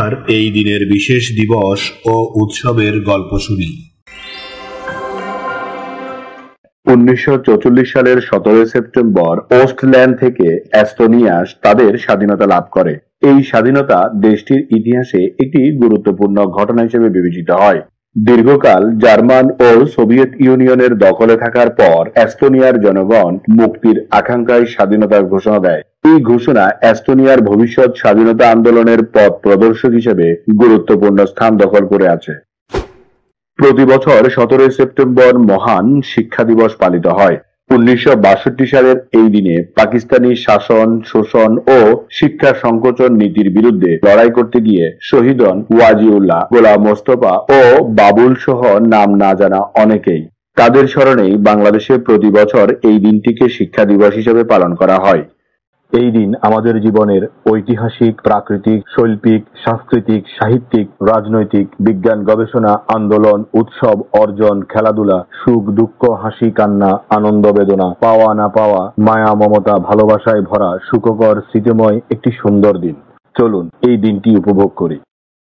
এবার এই দিনের বিশেষ দিবস ও উৎসবের গল্প শুনি। 1944 সালের 17 সেপ্টেম্বর ওস্টল্যান্ড থেকে এস্তোনিয়া তাদের স্বাধীনতা লাভ করে। এই স্বাধীনতা দেশটির ইতিহাসে একটি গুরুত্বপূর্ণ ঘটনা হিসেবে বিবেচিত হয়। দীর্ঘকাল জার্মান ও সোভিয়েত ইউনিয়নের দখলে থাকার পর এস্তোনিয়ার জনগণ মুক্তির আকাঙ্ক্ষায় স্বাধীনতার ঘোষণা দেয়। এই ঘোষণা এস্তোনিয়ার ভবিষ্যৎ স্বাধীনতা আন্দোলনের পথ প্রদর্শক হিসেবে গুরুত্বপূর্ণ স্থান দখল করে আছে। প্রতি বছর 17 সেপ্টেম্বর মহান শিক্ষা দিবস পালিত হয়। 1962 সালের এই দিনে পাকিস্তানি শাসন, শোষণ ও শিক্ষা সংকোচন নীতির বিরুদ্ধে লড়াই করতে গিয়ে শহীদ হন ওয়াজিউল্লাহ, গোলাম মোস্তফা ও বাবুল সহ নাম না জানা অনেকেই। তাদের স্মরণেই বাংলাদেশে প্রতি বছর এই দিনটিকে শিক্ষা দিবস হিসেবে পালন করা হয়। এই দিন আমাদের জীবনের ঐতিহাসিক, প্রাকৃতিক, শৈল্পিক, সাংস্কৃতিক, সাহিত্যিক, রাজনৈতিক, বিজ্ঞান, গবেষণা, আন্দোলন, উৎসব, অর্জন, খেলাধুলা, সুখ দুঃখ, হাসি কান্না, আনন্দ বেদনা, পাওয়া না পাওয়া, মায়া মমতা, ভালোবাসায় ভরা সুখকর স্মৃতিময় একটি সুন্দর দিন। চলুন এই দিনটি উপভোগ করি।